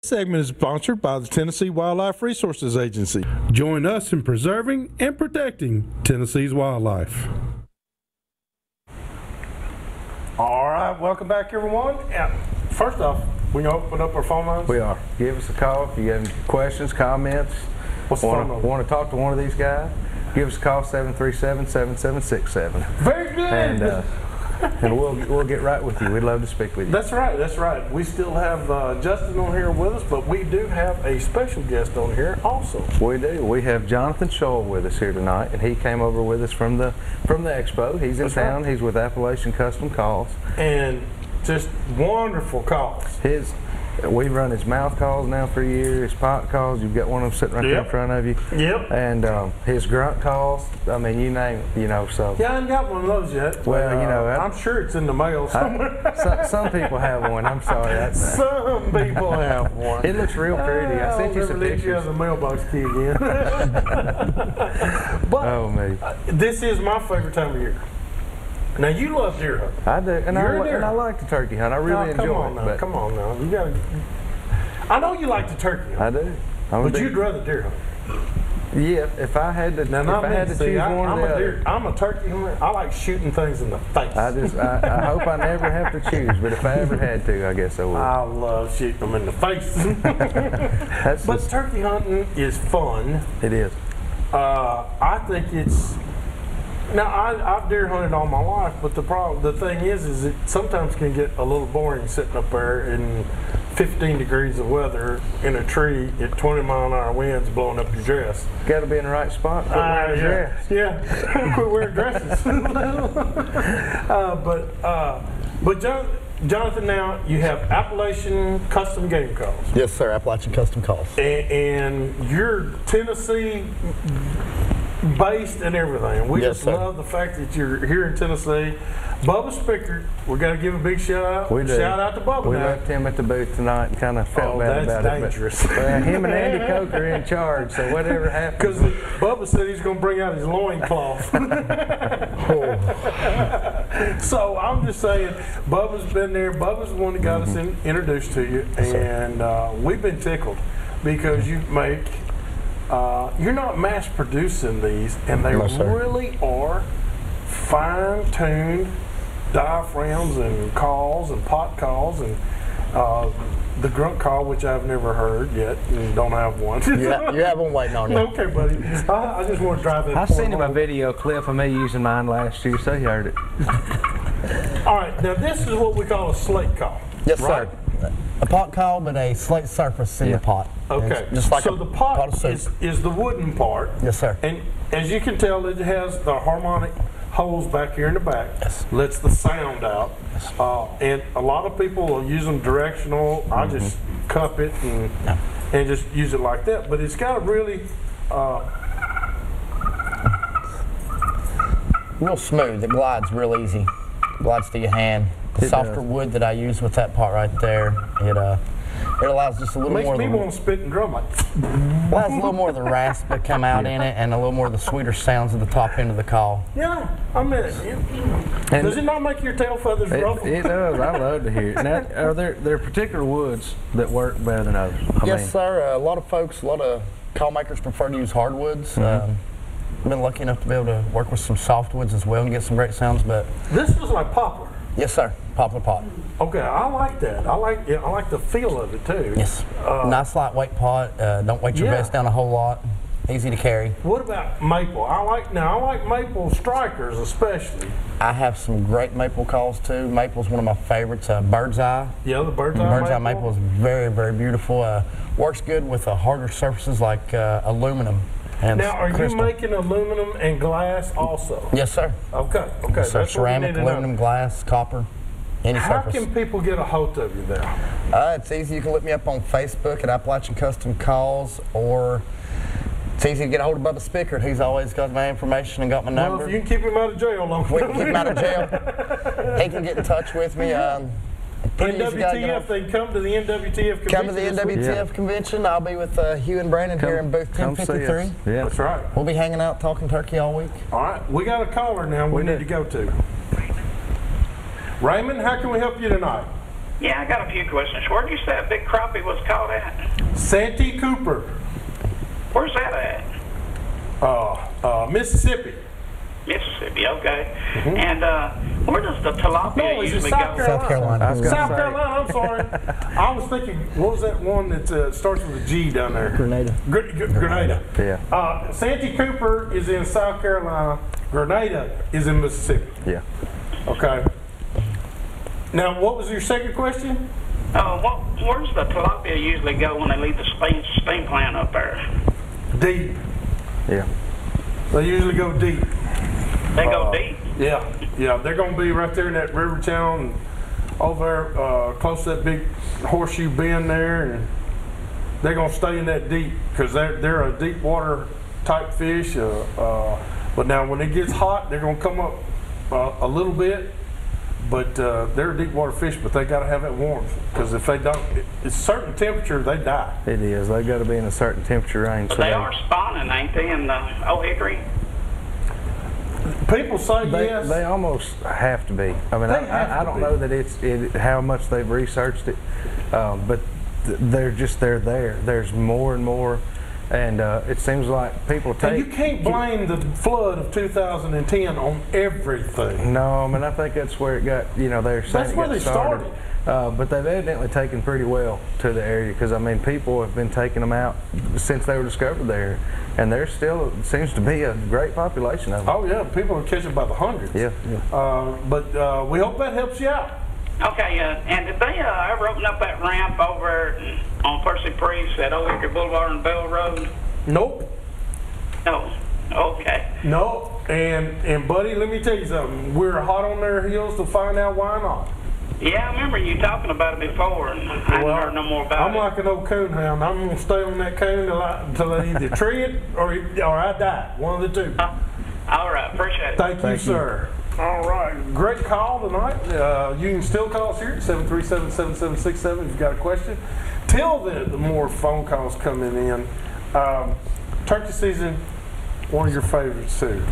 This segment is sponsored by the Tennessee Wildlife Resources Agency. Join us in preserving and protecting Tennessee's wildlife. All right, welcome back, everyone. First off, we can open up our phone lines. We are. Give us a call if you got any questions, comments. What's the phone number? Want to talk to one of these guys? Give us a call, 737-7767. Very good. And we'll get right with you. We'd love to speak with you. That's right. That's right. We still have Justin on here with us, but we do have a special guest on here also. We do. We have Johnathan Shull with us here tonight, and he came over with us from the expo. He's in town. Right. He's with Appalachian Custom Calls, and just wonderful calls. We run his mouth calls now for a year, his pot calls. You've got one of them sitting right there in front of you. Yep. And his grunt calls, I mean, you name it, you know, so. Yeah, I haven't got one of those yet. Well, you know. I'm sure it's in the mail somewhere. Some people have one, I'm sorry. Some people have one. It looks real pretty. I sent you some pictures. You have the mailbox key again. But oh, me. This is my favorite time of year. Now you love deer hunting. I do, and I like the turkey hunt. I really enjoy it. Come on now, you gotta. I know you like the turkey hunt. I do. But you'd rather deer hunt. Yeah, if I had to, choose one or the other. I'm a turkey hunter. I like shooting things in the face. I hope I never have to choose, but if I ever had to, I guess I would. I love shooting them in the face. But turkey hunting is fun. It is. I think it's. Now I've deer hunted all my life, but the thing is it sometimes can get a little boring sitting up there in 15 degrees of weather in a tree at 20-mile-an-hour winds blowing up your dress. Got to be in the right spot. Quit wearing a dress. Yeah, quit wearing dresses. But Johnathan, now you have Appalachian Custom Game Calls. Yes, sir. Appalachian Custom Calls. And you're Tennessee based and everything. We just love the fact that you're here in Tennessee. Bubba Spickard, we got to give a big shout out. We do. Shout out to Bubba. We left him at the booth tonight and kind of felt bad about dangerous. it. But him and Andy Coke are in charge, so whatever happens. Because Bubba said he's going to bring out his loincloth. So I'm just saying, Bubba's been there. Bubba's the one that got us introduced to you, and we've been tickled because you make. You're not mass producing these, and they really are fine-tuned diaphragms and calls and pot calls and the grunt call, which I've never heard yet and don't have one. You have one waiting on you. Okay, buddy. I just want to drive that. I've seen a video clip of me using mine last year, so you heard it. All right, now this is what we call a slate call. Yes, sir. A pot call, but a slate surface in the pot. Okay. Just like so the pot is the wooden part. Yes, sir. And as you can tell, it has the harmonic holes back here in the back. Yes. Lets the sound out. Yes. And a lot of people will use them directional. I just cup it and just use it like that. But it's got a really real smooth. It glides real easy. Glides to your hand. The softer wood that I use with that pot right there, it allows just a little more. Makes me want to spit and drum like. Allows a little more of the rasp to come out in it, and a little more of the sweeter sounds at the top end of the call. Yeah, I mean, does it not make your tail feathers ruffle? It does. I love to hear it. Now, are there particular woods that work better than others? Yes, sir. A lot of call makers prefer to use hardwoods. I've been lucky enough to be able to work with some softwoods as well and get some great sounds. But this is like poplar. Yes, sir. Poplar pot. Okay, I like that. I like the feel of it too. Yes. Nice lightweight pot. Don't weight your vest down a whole lot. Easy to carry. What about maple? I like maple strikers especially. I have some great maple calls too. Maple's one of my favorites. Bird's eye. Yeah, the bird's eye. Bird's eye maple is very, very beautiful. Works good with harder surfaces like aluminum. Now, are you making aluminum and glass also? Yes, sir. Okay. Yes, sir. Ceramic, aluminum, glass, copper, any surface. How can people get a hold of you there? It's easy. You can look me up on Facebook at Appalachian Custom Calls, or it's easy to get a hold of Bubba Spickard. He's always got my information and got my number. Well, if you can keep him out of jail long enough. We can keep him out of jail. He can get in touch with me. NWTF, they come to the NWTF convention. Come to the NWTF convention. I'll be with Hugh and Brandon here in booth 1053. Yeah, that's right. We'll be hanging out talking turkey all week. All right, we got a caller now we need to go to. Raymond, how can we help you tonight? Yeah, I got a few questions. Where'd you say that big crappie was caught at? Santee Cooper, Where's that at? Mississippi. Mississippi, okay. And where does the tilapia No, it's in usually South go? South Carolina. I was gonna South say- Carolina, I'm sorry. I was thinking, what was that one that starts with a G down there? Grenada. Grenada. Yeah. Santee Cooper is in South Carolina. Grenada is in Mississippi. Yeah. Okay. Now, what was your second question? Where's the tilapia usually go when they leave the steam plant up there? Deep. Yeah. They usually go deep. They go deep? Yeah. They're going to be right there in that river channel and over there, close to that big horseshoe bend there, and they're going to stay in that deep because they're a deep water type fish. But now when it gets hot, they're going to come up a little bit. But they're a deep water fish, but they got to have that warmth because if they don't, it's a certain temperature, they die. It is. They got to be in a certain temperature range. But they are spawning, ain't they, in the Old Hickory? People say They, yes. they almost have to be. I mean, They have I to don't be. know that it's how much they've researched it, but they're there. There's more and more, and it seems like people take. And you can't blame the flood of 2010 on everything. No, I mean I think that's where it got. They're saying That's it where got they started. started. But they've evidently taken pretty well to the area because I mean people have been taking them out since they were discovered there, and there still seems to be a great population of them. Oh yeah, people are catching by the hundreds. Yeah. But we hope that helps you out. Okay, and did they ever open up that ramp over on Percy Priest at Old Hickory Boulevard and Bell Road? Nope. No. Okay. No. And buddy, let me tell you something. We're hot on their heels to find out why not. Yeah, I remember you talking about it before, and I haven't heard no more about I'm it. like an old coon hound. I'm going to stay on that coon till I either tree it or I die. One of the two. All right, appreciate it. Thank you, sir. All right. Great call tonight. You can still call us here at 737-7767 if you've got a question. Till then, the more phone calls coming in. Turkey season, one of your favorites too.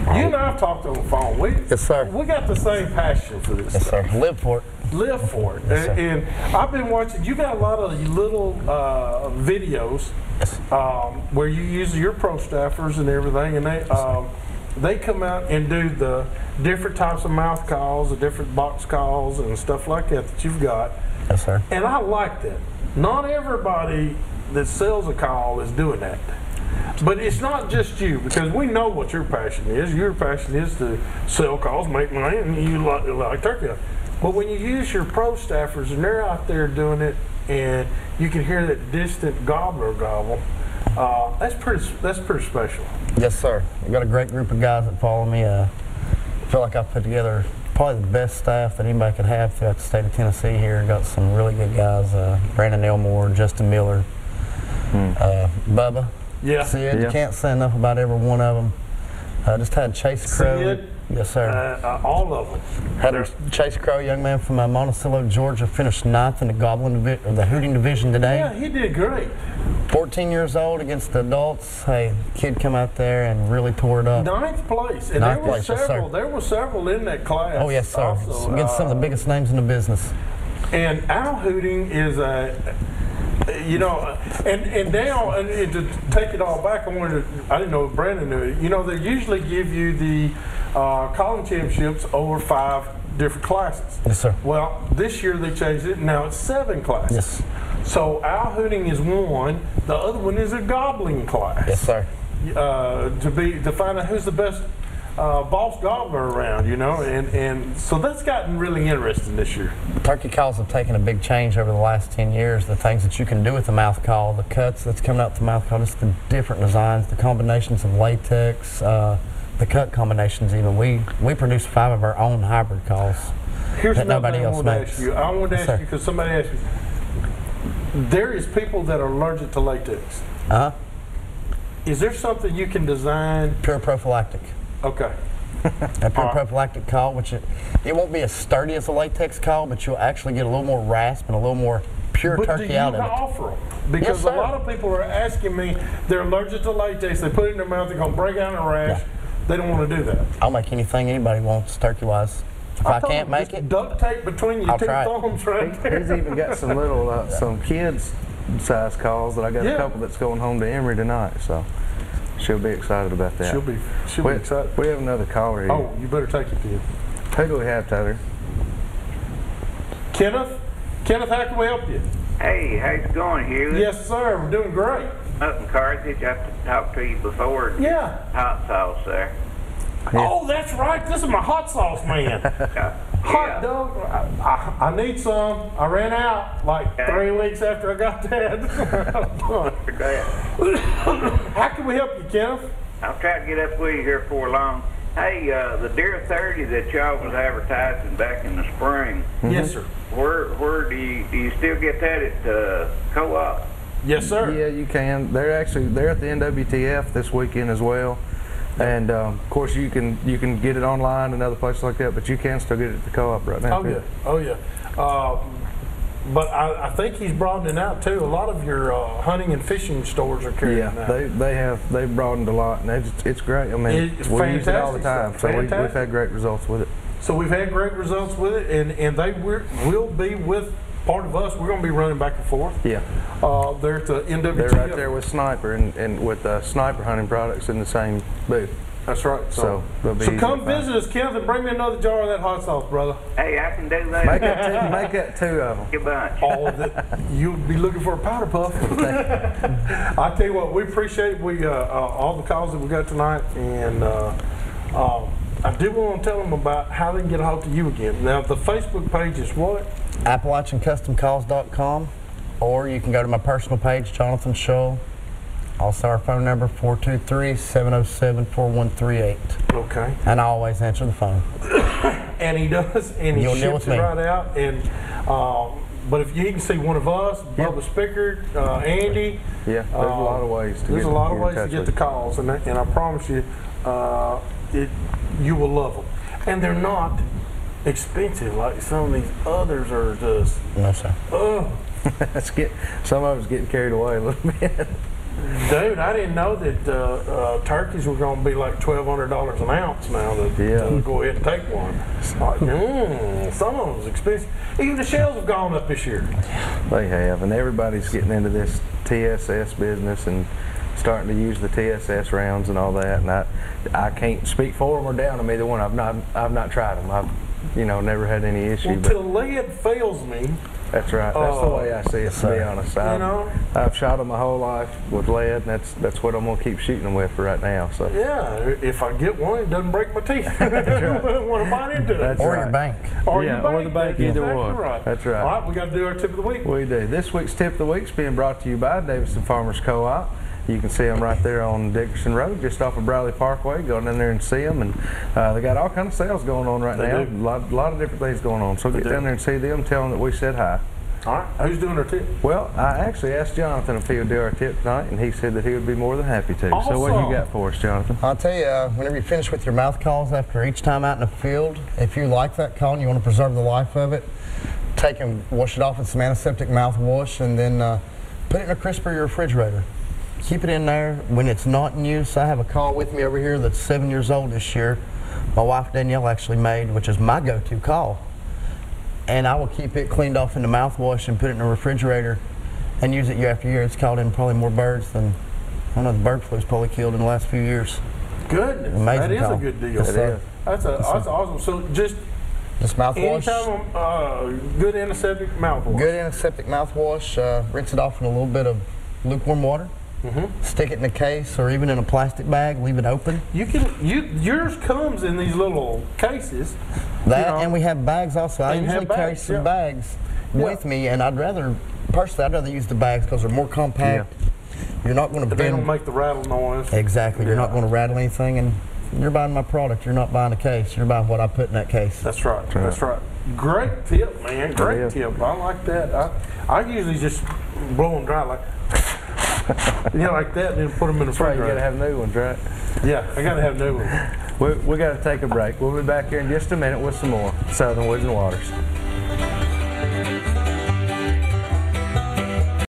You and I have talked on the phone. Yes, sir. We got the same passion for this Yes, stuff. sir. Live for it. Live for it. Yes, sir. And I've been watching, you got a lot of little videos where you use your pro staffers and everything, and they come out and do the different types of mouth calls, the different box calls and stuff like that you've got. Yes, sir. And I like that. Not everybody that sells a call is doing that. But it's not just you, because we know what your passion is. Your passion is to sell calls, make money, and you like turkey. But when you use your pro staffers and they're out there doing it, and you can hear that distant gobbler gobble, that's pretty special. Yes, sir. I've got a great group of guys that follow me. I feel like I've put together probably the best staff that anybody could have throughout the state of Tennessee here. Got some really good guys, Brandon Elmore, Justin Miller, Bubba. Yeah. Sid, you can't say enough about every one of them. Just had Chase Crow. Sid? Yes, sir. All of them. Had a Chase Crow, young man from Monticello, Georgia, finished 9th in the hooting division today. Yeah, he did great. 14 years old against the adults. Hey, kid come out there and really tore it up. 9th place. And Ninth place, yes, sir. there were several in that class. Oh, yes, sir. Also, Against some of the biggest names in the business. And owl hooting is and now, and to take it all back, I didn't know if Brandon knew it. They usually give you the calling championships over 5 different classes. Yes, sir. Well, this year they changed it. Now it's 7 classes. Yes. So owl hooting is one. The other one is a gobbling class. Yes, sir. To find out who's the best boss gobbler around, and so that's gotten really interesting this year. Turkey calls have taken a big change over the last 10 years. The things that you can do with the mouth call, the cuts that's coming out the mouth call, just the different designs, the combinations of latex, the cut combinations even. We produce 5 of our own hybrid calls. Here's that another nobody thing I else wanted to makes. ask you. I wanted to Yes, ask sir. you because somebody asked me. There is people that are allergic to latex. Uh-huh. Is there something you can design? Pure prophylactic. Okay. A pure prophylactic call, which it won't be as sturdy as a latex call, but you'll actually get a little more rasp and a little more pure But do turkey you out of it. offer them? Because Yes, a sir. lot of people are asking me, they're allergic to latex, they put it in their mouth, they're going to break out in a rash. Yeah. They don't want to do that. I'll make anything anybody wants, turkey-wise. If I can't make it, duct tape between your I'll two try it. thumbs right there. He's even got some little, some kids size calls that I got a couple that's going home to Emory tonight, so she'll be excited about that. She'll be excited. We have another caller here. Oh, you better take it to you. Who do we have, Tyler? Kenneth? Kenneth, how can we help you? Hey, how's it going, Hugh? Yes, sir. We're doing great. Up in Carthage, I've talked to you before. Yeah. Hot sauce there. Oh, that's right. This is my hot sauce man. Hot dog. I need some. I ran out like 3 weeks after I got that. How can we help you, Kenneth? I'll try to get up with you here before long. Hey, the Deer 30 that y'all was advertising back in the spring. Yes, sir. Where do you still get that at Co-op? Yes, sir. Yeah, you can. They're at the NWTF this weekend as well. And of course, you can get it online and other places like that, but you can still get it at the Co-op right now. Oh yeah. But I think he's broadening out too. A lot of your hunting and fishing stores are carrying it now. they've broadened a lot, and it's great. I mean, It's we use it all the time, fantastic so stuff. we've had great results with it. So we've had great results with it, and they will be with part of us. We're going to be running back and forth. Yeah. They're at the NWTF. They're right there with Sniper and with Sniper hunting products in the same booth. That's right. So they'll be easy come to find. visit us, Kenneth, and bring me another jar of that hot sauce, brother. Hey, I can do that. Make that two of them. A bunch. All of it. You'll be looking for a powder puff. I tell you what, we appreciate all the calls that we got tonight, and I do want to tell them about how they can get a hold of you again. Now, the Facebook page is what? AppalachianCustomCalls.com, or you can go to my personal page, Johnathan Shull. Also, our phone number 423-707-4138. Okay. And I always answer the phone. And he does, and he You'll deal ships with it me. right out. And but if you can see one of us, Bubba Spickard, Andy. Yeah, there's a lot of ways to There's get a lot of in ways to touch get with the you. calls, and I promise you, you will love them. And they're not expensive like some of these others are just. No, sir. Some of us getting carried away a little bit. Dude, I didn't know that turkeys were going to be like $1,200 an ounce now. To go ahead and take one. Like, some of them's expensive. Even the shells have gone up this year. They have, and everybody's getting into this TSS business and starting to use the TSS rounds and all that. And I can't speak for them or down them either one. I've not tried them. I've never had any issue. Until lead fails me. That's right. That's the way I see it, to be honest. I've shot them my whole life with lead, and that's what I'm going to keep shooting them with for right now. So yeah, if I get one, it doesn't break my teeth. I don't want to bite into it. That's Or right. your bank. Or the bank, That's either exactly one. Right. That's right. All right, we got to do our tip of the week. We do. This week's tip of the week is being brought to you by Davidson Farmers Co-op. You can see them right there on Dickerson Road, just off of Bradley Parkway. Go in there and see them, and they got all kinds of sales going on right now. A lot of different things going on. So get down there and see them. Tell them that we said hi. All right, who's doing our tip? Well, I actually asked Johnathan if he would do our tip tonight, and he said that he would be more than happy to. Awesome. So what do you got for us, Johnathan? I'll tell you, whenever you finish with your mouth calls after each time out in the field, if you like that call and you want to preserve the life of it, take and wash it off with some antiseptic mouthwash, and then put it in a crisper in your refrigerator. Keep it in there when it's not in use. I have a call with me over here that's 7 years old this year. My wife Danielle actually made, which is my go-to call. And I will keep it cleaned off in the mouthwash and put it in the refrigerator and use it year after year. It's caught in probably more birds than, I don't know, the bird flu's probably killed in the last few years. Goodness, Amazing that is call. a good deal. Yes, sir. That's awesome. So just mouthwash. anytime, good antiseptic mouthwash. Good antiseptic mouthwash. Rinse it off in a little bit of lukewarm water. Stick it in a case or even in a plastic bag. Leave it open. Yours comes in these little cases. And we have bags also. I And usually have carry bags, some bags with me, and I'd rather use the bags because they're more compact. You're not going to They bend. don't make the rattle noise. Exactly. You're not going to rattle anything, and you're buying my product. You're not buying a case. You're buying what I put in that case. That's right. That's right. Great tip, man. Great tip. I like that. I usually just blow them dry like like that, and then put them in the That's right. You refrigerator. got to have new ones, right? Yeah, I got to have new ones. We got to take a break. We'll be back here in just a minute with some more Southern Woods and Waters.